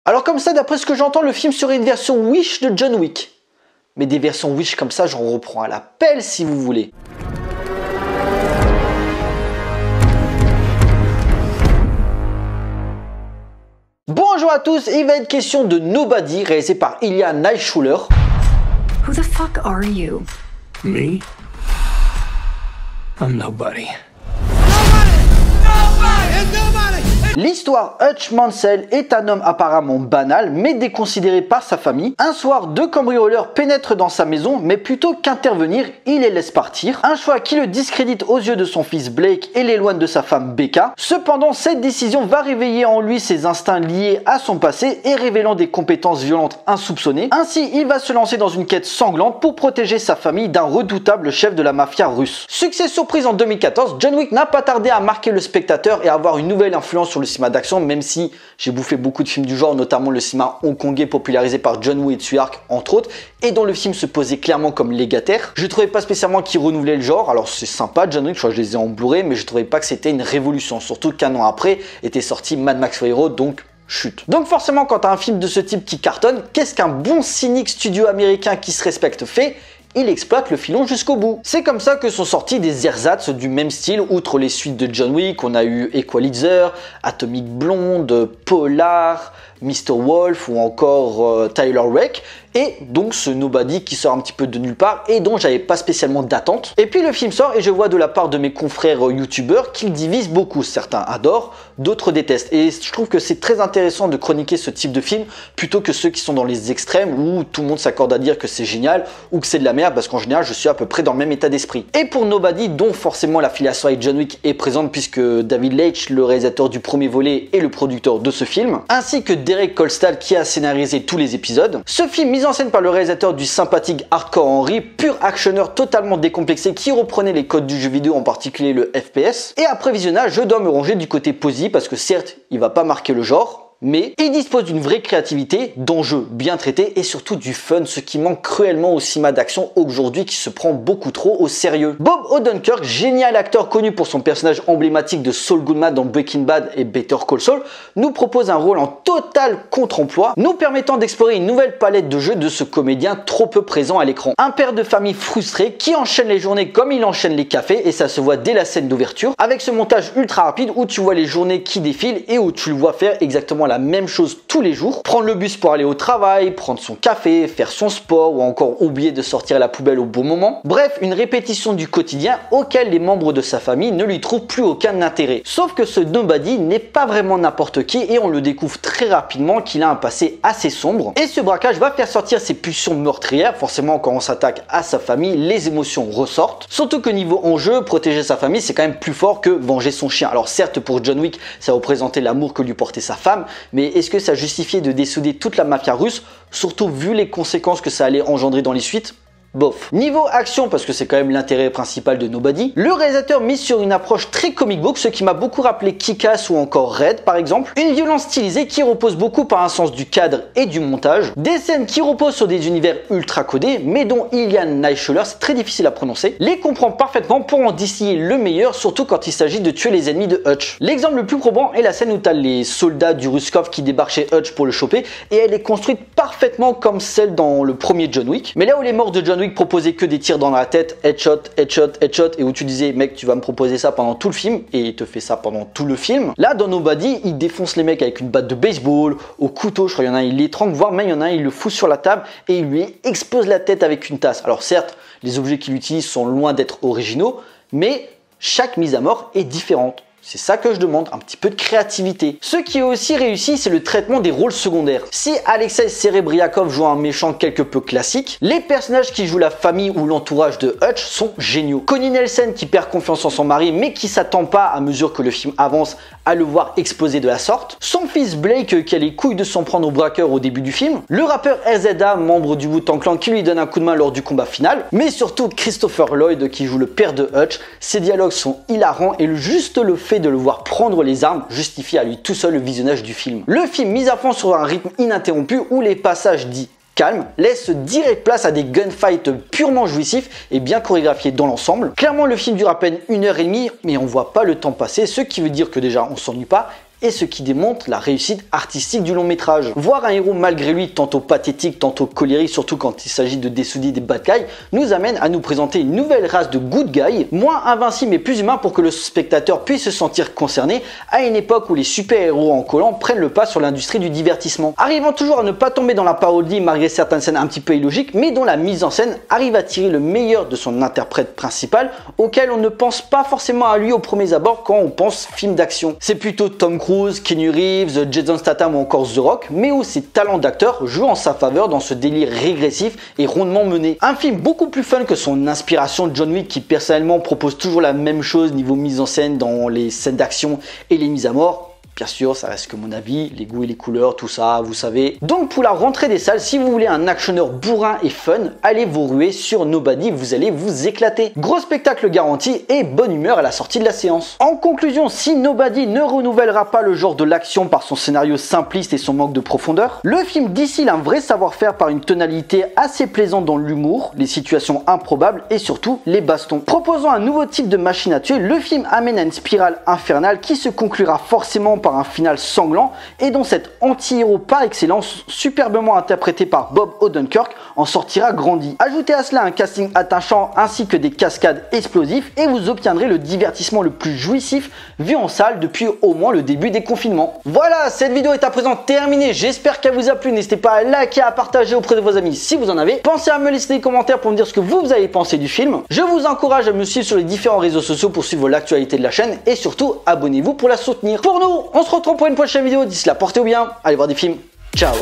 Alors comme ça, d'après ce que j'entends, le film serait une version Wish de John Wick. Mais des versions Wish comme ça, j'en reprends à la pelle si vous voulez. Bonjour à tous, il va être question de Nobody, réalisé par Ilya Naishuller. Who the fuck are you? Me? I'm nobody. L'histoire, Hutch Mansell est un homme apparemment banal mais déconsidéré par sa famille. Un soir, deux cambrioleurs pénètrent dans sa maison mais plutôt qu'intervenir, il les laisse partir. Un choix qui le discrédite aux yeux de son fils Blake et l'éloigne de sa femme Becca. Cependant, cette décision va réveiller en lui ses instincts liés à son passé et révélant des compétences violentes insoupçonnées. Ainsi, il va se lancer dans une quête sanglante pour protéger sa famille d'un redoutable chef de la mafia russe. Succès surprise en 2014, John Wick n'a pas tardé à marquer le spectateur et à avoir une nouvelle influence sur le cinéma d'action, même si j'ai bouffé beaucoup de films du genre, notamment le cinéma hongkongais popularisé par John Woo et Tsui Hark entre autres, et dont le film se posait clairement comme légataire. Je trouvais pas spécialement qu'il renouvelait le genre, alors c'est sympa John Wick, je crois que je les ai en Blu-ray, mais je trouvais pas que c'était une révolution, surtout qu'un an après était sorti Mad Max Fury Road, donc chute. Donc forcément quand t'as un film de ce type qui cartonne, qu'est-ce qu'un bon cynique studio américain qui se respecte fait? Il exploite le filon jusqu'au bout. C'est comme ça que sont sortis des ersatz du même style, outre les suites de John Wick, on a eu Equalizer, Atomic Blonde, Polar, Mr. Wolf ou encore Tyler Rake, et donc ce Nobody qui sort un petit peu de nulle part et dont j'avais pas spécialement d'attente. Et puis le film sort et je vois de la part de mes confrères youtubeurs qu'il divise beaucoup. Certains adorent, d'autres détestent. Et je trouve que c'est très intéressant de chroniquer ce type de film plutôt que ceux qui sont dans les extrêmes où tout le monde s'accorde à dire que c'est génial ou que c'est de la merde, parce qu'en général je suis à peu près dans le même état d'esprit. Et pour Nobody, dont forcément la filiation avec John Wick est présente puisque David Leitch, le réalisateur du premier volet, est le producteur de ce film, ainsi que Derek Kolstad qui a scénarisé tous les épisodes. Ce film mis en scène par le réalisateur du sympathique Hardcore Henry, pur actionneur totalement décomplexé qui reprenait les codes du jeu vidéo, en particulier le FPS. Et après visionnage, je dois me ranger du côté positif parce que certes, il va pas marquer le genre, mais il dispose d'une vraie créativité, d'enjeux bien traités et surtout du fun, ce qui manque cruellement au cinéma d'action aujourd'hui qui se prend beaucoup trop au sérieux. Bob Odenkirk, génial acteur connu pour son personnage emblématique de Saul Goodman dans Breaking Bad et Better Call Saul, nous propose un rôle en total contre-emploi, nous permettant d'explorer une nouvelle palette de jeux de ce comédien trop peu présent à l'écran. Un père de famille frustré qui enchaîne les journées comme il enchaîne les cafés, et ça se voit dès la scène d'ouverture, avec ce montage ultra rapide où tu vois les journées qui défilent et où tu le vois faire exactement la même chose tous les jours, prendre le bus pour aller au travail, prendre son café, faire son sport ou encore oublier de sortir la poubelle au bon moment. Bref, une répétition du quotidien auquel les membres de sa famille ne lui trouvent plus aucun intérêt. Sauf que ce Nobody n'est pas vraiment n'importe qui et on le découvre très rapidement qu'il a un passé assez sombre. Et ce braquage va faire sortir ses pulsions meurtrières. Forcément, quand on s'attaque à sa famille, les émotions ressortent. Surtout que niveau enjeu, protéger sa famille, c'est quand même plus fort que venger son chien. Alors certes, pour John Wick, ça représentait l'amour que lui portait sa femme, mais est-ce que ça justifiait de dessouder toute la mafia russe, surtout vu les conséquences que ça allait engendrer dans les suites? Bof. Niveau action, parce que c'est quand même l'intérêt principal de Nobody, le réalisateur mise sur une approche très comic book, ce qui m'a beaucoup rappelé Kick-Ass ou encore Red par exemple. Une violence stylisée qui repose beaucoup par un sens du cadre et du montage. Des scènes qui reposent sur des univers ultra codés, mais dont Ilya Naishuller, c'est très difficile à prononcer, les comprend parfaitement pour en distiller le meilleur, surtout quand il s'agit de tuer les ennemis de Hutch. L'exemple le plus probant est la scène où t'as les soldats du Ruskov qui débarquent chez Hutch pour le choper, et elle est construite parfaitement comme celle dans le premier John Wick. Mais là où les morts de John Wick proposaient que des tirs dans la tête, headshot, headshot, headshot, et où tu disais mec tu vas me proposer ça pendant tout le film, et il te fait ça pendant tout le film. Là dans Nobody, il défonce les mecs avec une batte de baseball, au couteau, je crois qu'il y en a un il l'étrangle, voire même il y en a un il le fout sur la table et il lui explose la tête avec une tasse. Alors certes, les objets qu'il utilise sont loin d'être originaux, mais chaque mise à mort est différente. C'est ça que je demande, un petit peu de créativité. Ce qui est aussi réussi, c'est le traitement des rôles secondaires. Si Alexei Serebriakov joue un méchant quelque peu classique, les personnages qui jouent la famille ou l'entourage de Hutch sont géniaux. Connie Nielsen qui perd confiance en son mari, mais qui s'attend pas à mesure que le film avance à le voir exploser de la sorte. Son fils Blake qui a les couilles de s'en prendre au braqueur au début du film. Le rappeur RZA, membre du Wu-Tang Clan, qui lui donne un coup de main lors du combat final. Mais surtout Christopher Lloyd qui joue le père de Hutch. Ses dialogues sont hilarants et juste le fait de le voir prendre les armes justifie à lui tout seul le visionnage du film. Le film mis à fond sur un rythme ininterrompu où les passages dits calmes laisse direct place à des gunfights purement jouissifs et bien chorégraphiés dans l'ensemble. Clairement le film dure à peine 1h30 mais on voit pas le temps passer, ce qui veut dire que déjà on s'ennuie pas et ce qui démontre la réussite artistique du long métrage. Voir un héros malgré lui tantôt pathétique, tantôt colérique, surtout quand il s'agit de dessouder des bad guys, nous amène à nous présenter une nouvelle race de good guys, moins invincibles mais plus humains pour que le spectateur puisse se sentir concerné à une époque où les super-héros en collant prennent le pas sur l'industrie du divertissement. Arrivant toujours à ne pas tomber dans la parodie malgré certaines scènes un petit peu illogiques, mais dont la mise en scène arrive à tirer le meilleur de son interprète principal, auquel on ne pense pas forcément à lui au premier abord quand on pense film d'action. C'est plutôt Tom Cruise, Keanu Reeves, Jason Statham ou encore The Rock, mais où ses talents d'acteur jouent en sa faveur dans ce délire régressif et rondement mené. Un film beaucoup plus fun que son inspiration John Wick, qui personnellement propose toujours la même chose niveau mise en scène dans les scènes d'action et les mises à mort. Bien sûr, ça reste que mon avis, les goûts et les couleurs, tout ça, vous savez. Donc pour la rentrée des salles, si vous voulez un actionneur bourrin et fun, allez vous ruer sur Nobody, vous allez vous éclater. Gros spectacle garanti et bonne humeur à la sortie de la séance. En conclusion, si Nobody ne renouvellera pas le genre de l'action par son scénario simpliste et son manque de profondeur, le film distille un vrai savoir-faire par une tonalité assez plaisante dans l'humour, les situations improbables et surtout les bastons. Proposant un nouveau type de machine à tuer, le film amène à une spirale infernale qui se conclura forcément par un final sanglant et dont cet anti-héros par excellence, superbement interprété par Bob Odenkirk, en sortira grandi. Ajoutez à cela un casting attachant ainsi que des cascades explosives et vous obtiendrez le divertissement le plus jouissif vu en salle depuis au moins le début des confinements. Voilà, cette vidéo est à présent terminée, j'espère qu'elle vous a plu, n'hésitez pas à liker, à partager auprès de vos amis si vous en avez. Pensez à me laisser des commentaires pour me dire ce que vous avez pensé du film. Je vous encourage à me suivre sur les différents réseaux sociaux pour suivre l'actualité de la chaîne et surtout abonnez-vous pour la soutenir. Pour nous, on se retrouve pour une prochaine vidéo, d'ici là portez-vous bien, allez voir des films, ciao.